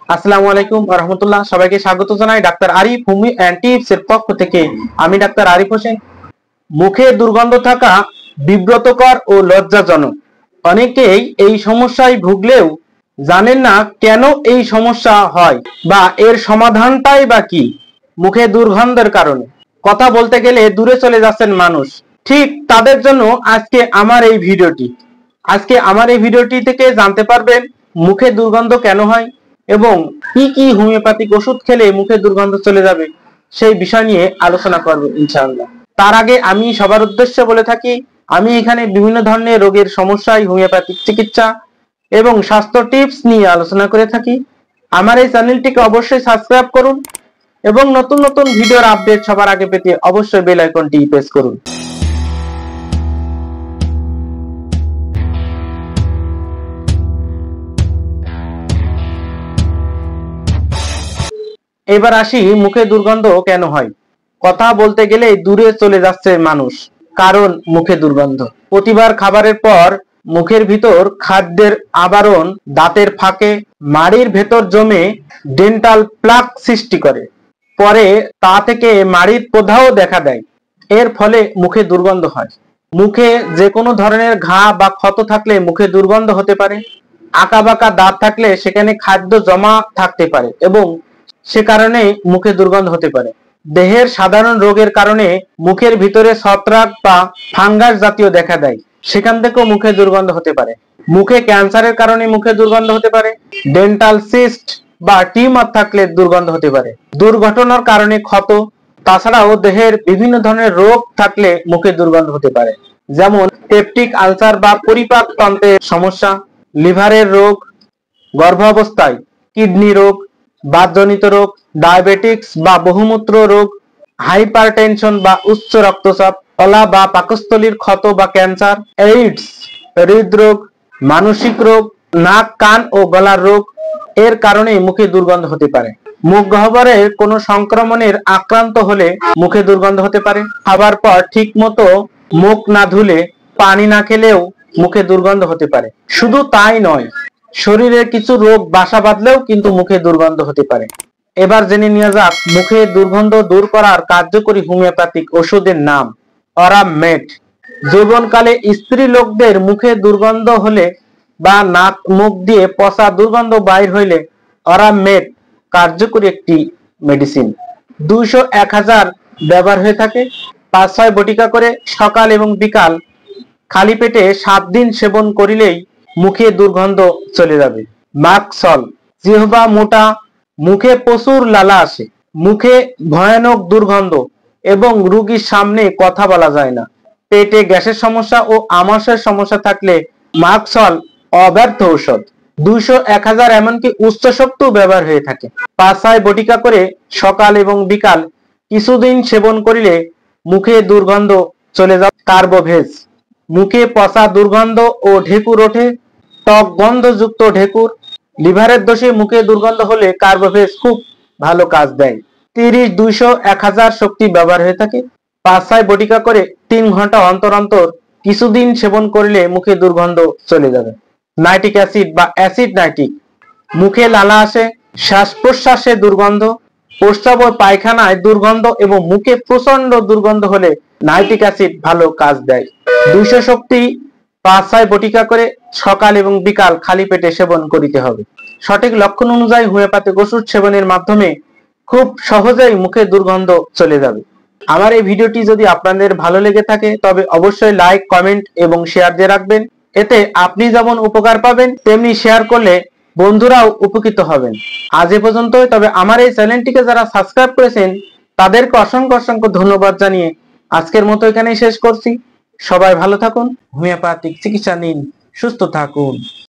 আসসালামু আলাইকুম ওয়া রাহমাতুল্লাহ। সবাইকে স্বাগত জানাই doctor Arif homeo and tips এর পক্ষ থেকে। আমি ডাক্তার আরিফ হোসেন। মুখে দুর্গন্ধ থাকা বিব্রতকর ও লজ্জাজনক। অনেকেই এই সমস্যায় ভুগলেও জানেন না কেন এই সমস্যা হয় বা এর সমাধানটাই বা কি। মুখে দুর্গন্ধের কারণে কথা বলতে গেলে দূরে চলে যাচ্ছেন মানুষ, ঠিক তাদের জন্য আজকে আমার এই ভিডিওটি থেকে জানতে পারবেন মুখে দুর্গন্ধ কেন হয় এবং কি কি হোমিওপ্যাথিক ওষুধ খেলে মুখে দুর্গন্ধ চলে যাবে সেই বিষয় নিয়ে আলোচনা করব ইনশাআল্লাহ। তার আগে আমি সবার উদ্দেশ্যে বলে থাকি, আমি এখানে বিভিন্ন ধরনের রোগের সমস্যায় হোমিওপ্যাথিক চিকিৎসা এবং স্বাস্থ্য টিপস নিয়ে আলোচনা করে থাকি। আমার এই চ্যানেলটিকে অবশ্যই সাবস্ক্রাইব করুন এবং নতুন নতুন ভিডিওর আপডেট সবার আগে পেতে অবশ্যই বেল আইকনটি প্রেস করুন। এবার আসি মুখে দুর্গন্ধ কেন হয়। কথা বলতে গেলে দূরে চলে যাচ্ছে মানুষ, কারণ মুখে দুর্গন্ধ। প্রতিবার খাবারের পর মুখের ভিতর খাদ্যের আবরণ দাঁতের ফাঁকে মাড়ির ভেতর জমে ডেন্টাল প্লাক সৃষ্টি করে, পরে তা থেকে মাড়ির প্রদাহ দেখা দেয়। এর ফলে মুখে দুর্গন্ধ হয়। মুখে যে কোনো ধরনের ঘা বা ক্ষত থাকলে মুখে দুর্গন্ধ হতে পারে। আঁকাবাঁকা দাঁত থাকলে সেখানে খাদ্য জমা থাকতে পারে এবং সে কারণে মুখে দুর্গন্ধ হতে পারে। দেহের সাধারণ রোগের কারণে মুখের ভিতরে ছত্রাক বা ফাঙ্গাস জাতীয় দেখা দেয়, সেখান থেকেও মুখে দুর্গন্ধ হতে পারে। মুখে ক্যান্সারের কারণে মুখে দুর্গন্ধ হতে পারে। ডেন্টাল সিস্ট বা টিউমার থাকলে দুর্গন্ধ হতে পারে। দুর্ঘটনার কারণে ক্ষত, তাছাড়াও দেহের বিভিন্ন ধরনের রোগ থাকলে মুখে দুর্গন্ধ হতে পারে, যেমন পেপটিক আলসার বা পরিপাক তন্ত্রের সমস্যা, লিভারের রোগ, গর্ভাবস্থায় কিডনি রোগ, বাতজনিত রোগ, ডায়াবেটিক্স বা বহুমূত্র রোগ, হাইপারটেনশন বা উচ্চ রক্তচাপ, গলা বা পাকস্থলীর ক্ষত বা ক্যান্সার, এইডস, হৃদরোগ, মানসিক রোগ, নাক কান ও গলার রোগ এর কারণে মুখে দুর্গন্ধ হতে পারে। মুখ গহ্বরের কোনো সংক্রমণের আক্রান্ত হলে মুখে দুর্গন্ধ হতে পারে। খাবার পর ঠিক মতো মুখ না ধুলে, পানি না খেলেও মুখে দুর্গন্ধ হতে পারে। শুধু তাই নয়, শরীরের কিছু রোগ বাসা বাঁধলেও কিন্তু মুখে দুর্গন্ধ হতে পারে। এবার জেনে নেওয়া যাক মুখে দুর্গন্ধ দূর করার কার্যকরী হোমিওপ্যাথিক ওষুধের নাম। অরামমেড। যৌবনকালে স্ত্রী লোকদের মুখে দুর্গন্ধ হলে বা নাক মুখ দিয়ে পচা দুর্গন্ধ বাইর হইলে অরামমেড কার্যকরী একটি মেডিসিন। 200-1000 ব্যবহার হয়ে থাকে। 5-6 বটিকা করে সকাল এবং বিকাল খালি পেটে 7 দিন সেবন করিলেই মুখে দুর্গন্ধ চলে যাবে। মাকসল। জিহ্বা মোটা, মুখে প্রচুর লালা আসে, মুখে ভয়ানক দুর্গন্ধ এবং রোগীর সামনে কথা বলা যায় না। পেটে গ্যাসের সমস্যা ও আমাশয়ের সমস্যা থাকলে মাকসল অব্যর্থ ঔষধ। 200-1000 এমনকি উচ্চ শক্তিও ব্যবহার হয়ে থাকে। 5-6 বটিকা করে সকাল এবং বিকাল কিছুদিন সেবন করিলে মুখে দুর্গন্ধ চলে যাবে। কার্বোভেজ। মুখে পচা দুর্গন্ধ ও ঢেকুর ওঠে, টক গন্ধযুক্ত ঢেকুর, লিভারের দোষে মুখে দুর্গন্ধ হলে কার্বোভেজ খুব ভালো কাজ দেয়। 30, 200, 1000 শক্তি ব্যবহার হয়ে থাকে। 5-6 বটিকা করে 3 ঘন্টা অন্তর অন্তর কিছুদিন সেবন করলে মুখে দুর্গন্ধ চলে যাবে। নাইট্রিক অ্যাসিড বা অ্যাসিড নাইট্রিক। মুখে লালা আসে, শ্বাস প্রশ্বাসে দুর্গন্ধ, প্রস্রাব ও পায়খানায় দুর্গন্ধ এবং মুখে প্রচন্ড দুর্গন্ধ হলে নাইট্রিক অ্যাসিড ভালো কাজ দেয়। 200 শক্তি 5-6 বটিকা করে সকাল এবং বিকাল খালি পেটে সেবন করিতে হবে। সঠিক লক্ষণ অনুযায়ী হোমিওপ্যাথিক ওষুধ সেবনের মাধ্যমে খুব সহজেই মুখে দুর্গন্ধ চলে যাবে। আমার এই ভিডিওটি যদি আপনাদের ভালো লেগে থাকে তবে অবশ্যই লাইক, কমেন্ট এবং শেয়ার দিয়ে রাখবেন। এতে আপনি যেমন উপকার পাবেন তেমনি শেয়ার করলে বন্ধুরাও উপকৃত হবেন। আজ এ পর্যন্তই। তবে আমার এই চ্যানেলটিকে যারা সাবস্ক্রাইব করেছেন তাদেরকে অসংখ্য অসংখ্য ধন্যবাদ জানিয়ে আজকের মতো এখানেই শেষ করছি। সবাই ভালো থাকুন, হোমিওপ্যাথিক চিকিৎসা নিন, সুস্থ থাকুন।